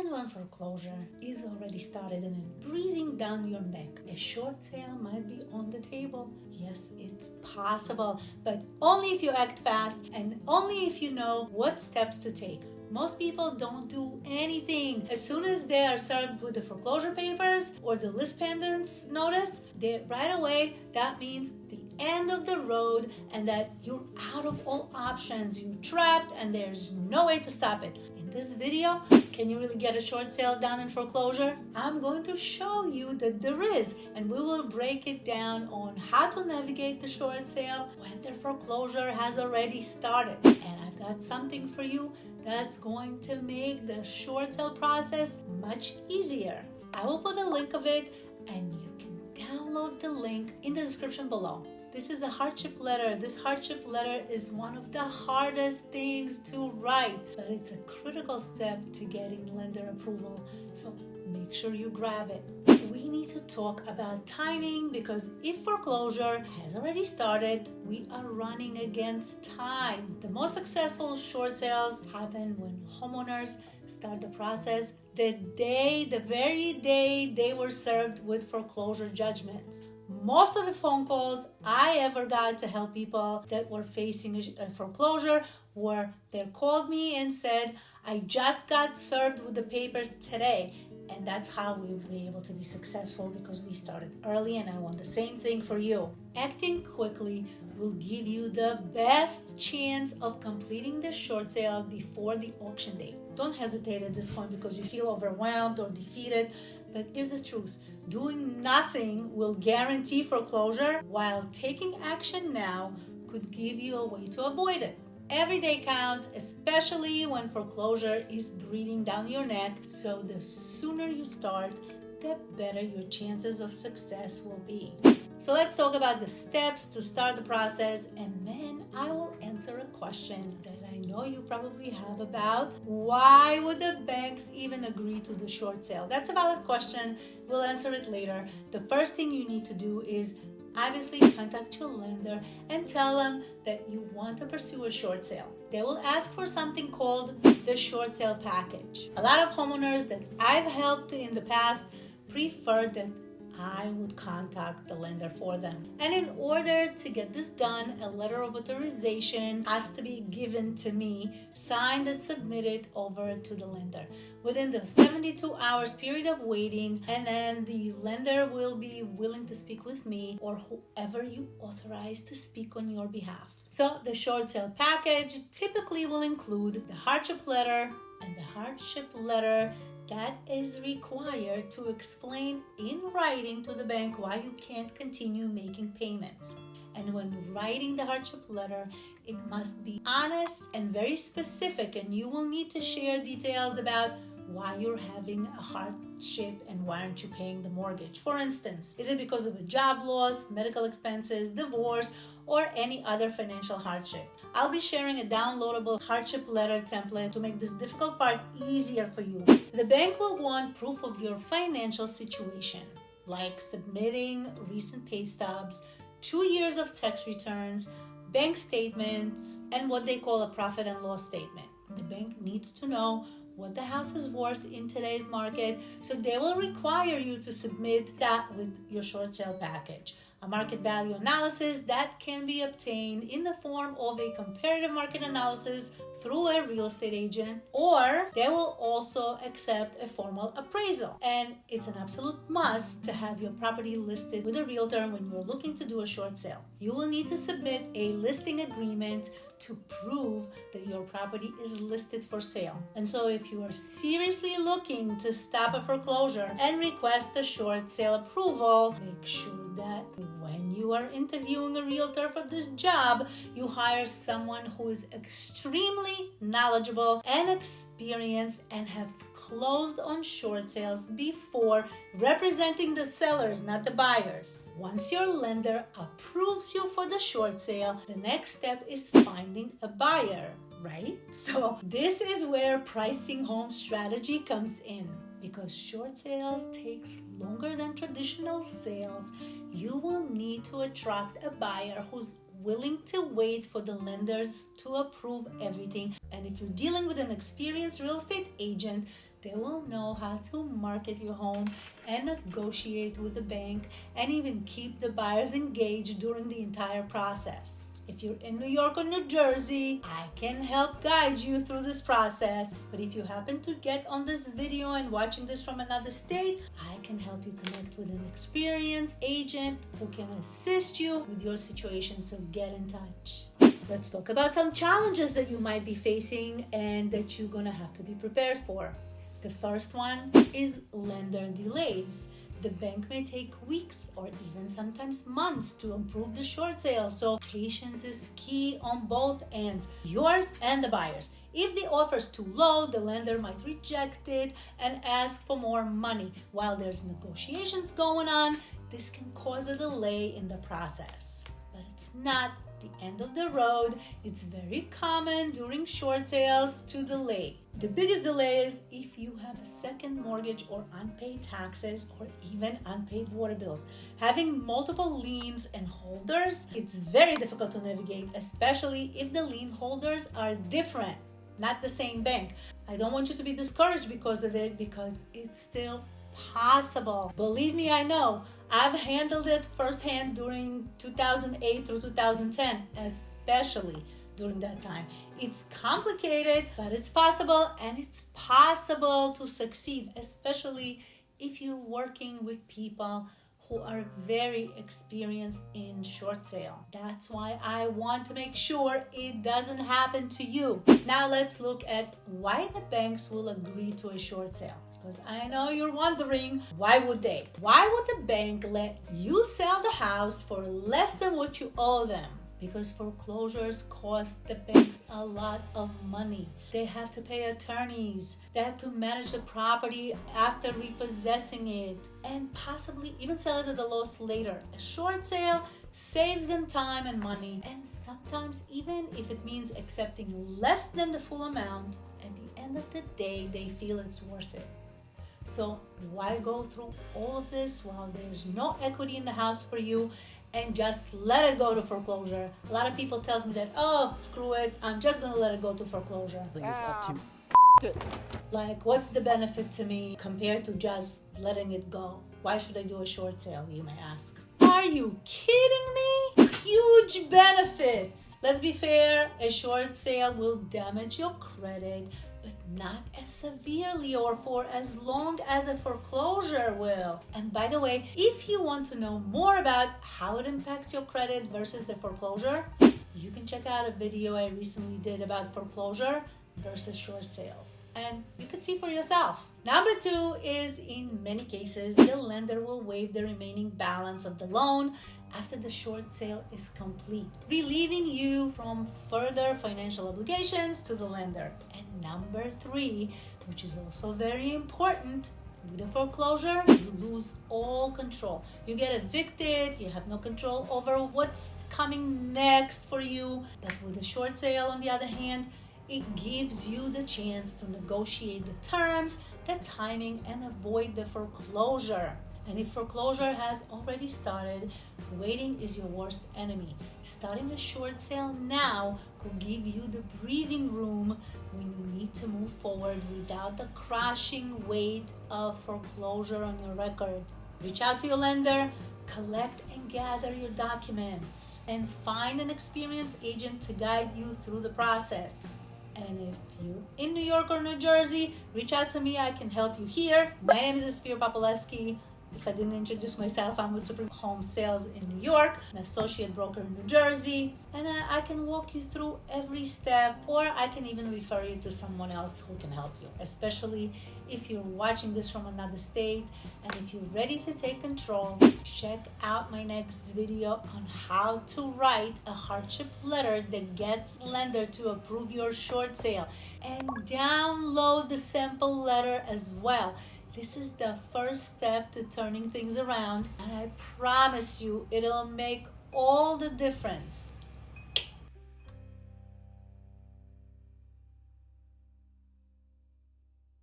Even when foreclosure is already started and it's breathing down your neck, a short sale might be on the table. Yes, it's possible, but only if you act fast and only if you know what steps to take. Most people don't do anything. As soon as they are served with the foreclosure papers or the list pendens notice, right away, that means the end of the road and that you're out of all options. You're trapped and there's no way to stop it. In this video, can you really get a short sale done in foreclosure? I'm going to show you that there is, and we will break it down on how to navigate the short sale when the foreclosure has already started. And I've got something for you that's going to make the short sale process much easier. I will put a link of it and you can download the link in the description below. This is a hardship letter. This hardship letter is one of the hardest things to write, but it's a critical step to getting lender approval. So make sure you grab it. We need to talk about timing because if foreclosure has already started, we are running against time. The most successful short sales happen when homeowners start the process the very day they were served with foreclosure judgments. Most of the phone calls I ever got to help people that were facing a foreclosure were they called me and said, I just got served with the papers today. And that's how we will be able to be successful because we started early, and I want the same thing for you. Acting quickly will give you the best chance of completing the short sale before the auction date. Don't hesitate at this point because you feel overwhelmed or defeated, but here's the truth. Doing nothing will guarantee foreclosure, while taking action now could give you a way to avoid it. Every day counts, especially when foreclosure is breathing down your neck. So the sooner you start, the better your chances of success will be. So let's talk about the steps to start the process, and then I will answer a question that I know you probably have about why would the banks even agree to the short sale? That's a valid question. We'll answer it later. The first thing you need to do is obviously contact your lender and tell them that you want to pursue a short sale. They will ask for something called the short sale package. A lot of homeowners that I've helped in the past prefer that I would contact the lender for them. And in order to get this done, a letter of authorization has to be given to me, signed and submitted over to the lender within the 72 hours period of waiting, and then the lender will be willing to speak with me or whoever you authorize to speak on your behalf. So the short sale package typically will include the hardship letter, and the hardship letter that is required to explain in writing to the bank why you can't continue making payments. And when writing the hardship letter, it must be honest and very specific, and you will need to share details about why you're having a hardship and why aren't you paying the mortgage. For instance, is it because of a job loss, medical expenses, divorce, or any other financial hardship? I'll be sharing a downloadable hardship letter template to make this difficult part easier for you. The bank will want proof of your financial situation, like submitting recent pay stubs, 2 years of tax returns, bank statements, and what they call a profit and loss statement. The bank needs to know what the house is worth in today's market, so they will require you to submit that with your short sale package. A market value analysis that can be obtained in the form of a comparative market analysis through a real estate agent, or they will also accept a formal appraisal. And it's an absolute must to have your property listed with a realtor when you're looking to do a short sale. You will need to submit a listing agreement to prove that your property is listed for sale. And so if you are seriously looking to stop a foreclosure and request a short sale approval, make sure that when you are interviewing a realtor for this job, you hire someone who is extremely knowledgeable and experienced and have closed on short sales before, representing the sellers, not the buyers. Once your lender approves you for the short sale, the next step is finding a buyer, right? So this is where pricing home strategy comes in. Because short sales takes longer than traditional sales, you will need to attract a buyer who's willing to wait for the lenders to approve everything. And if you're dealing with an experienced real estate agent, They will know how to market your home and negotiate with the bank and even keep the buyers engaged during the entire process. If you're in New York or New Jersey, I can help guide you through this process. But if you happen to get on this video and watching this from another state, I can help you connect with an experienced agent who can assist you with your situation, so get in touch. Let's talk about some challenges that you might be facing and that you're gonna have to be prepared for. The first one is lender delays. The bank may take weeks or even sometimes months to approve the short sale, so patience is key on both ends, yours and the buyer's. If the offer is too low, the lender might reject it and ask for more money. While there's negotiations going on, this can cause a delay in the process. But it's not the end of the road. It's very common during short sales to delay. The biggest delay is if you have a second mortgage or unpaid taxes or even unpaid water bills. Having multiple liens and holders, it's very difficult to navigate, especially if the lien holders are different, not the same bank. I don't want you to be discouraged because of it, because it's still possible. Believe me, I know. I've handled it firsthand during 2008 through 2010, especially during that time. It's complicated, but it's possible, and it's possible to succeed, especially if you're working with people who are very experienced in short sale. That's why I want to make sure it doesn't happen to you. Now let's look at why the banks will agree to a short sale. Because I know you're wondering, why would they? Why would the bank let you sell the house for less than what you owe them? Because foreclosures cost the banks a lot of money. They have to pay attorneys. They have to manage the property after repossessing it and possibly even sell it at a loss later. A short sale saves them time and money, and sometimes even if it means accepting less than the full amount, at the end of the day, they feel it's worth it. So why go through all of this while there's no equity in the house for you and just let it go to foreclosure? A lot of people tells me that, oh, screw it, I'm just going to let it go to foreclosure. Like, what's the benefit to me compared to just letting it go? Why should I do a short sale, you may ask? Are you kidding me? Huge benefits. Let's be fair, a short sale will damage your credit, but not as severely or for as long as a foreclosure will. And by the way, if you want to know more about how it impacts your credit versus the foreclosure, you can check out a video I recently did about foreclosure versus short sales, and you can see for yourself. Number 2 is, in many cases, the lender will waive the remaining balance of the loan after the short sale is complete, relieving you from further financial obligations to the lender. And number 3, which is also very important, with a foreclosure, you lose all control. You get evicted, you have no control over what's coming next for you. But with a short sale, on the other hand, it gives you the chance to negotiate the terms, the timing, and avoid the foreclosure. And if foreclosure has already started, waiting is your worst enemy. Starting a short sale now could give you the breathing room when you need to move forward without the crushing weight of foreclosure on your record. Reach out to your lender, collect and gather your documents, and find an experienced agent to guide you through the process. And if you're in New York or New Jersey, reach out to me. I can help you here. My name is Esphir Popilevsky. If I didn't introduce myself, I'm with Supreme Home Sales in New York, an associate broker in New Jersey, and I can walk you through every step, or I can even refer you to someone else who can help you, especially if you're watching this from another state. And if you're ready to take control, check out my next video on how to write a hardship letter that gets lender to approve your short sale, and download the sample letter as well. This is the first step to turning things around, and I promise you it'll make all the difference.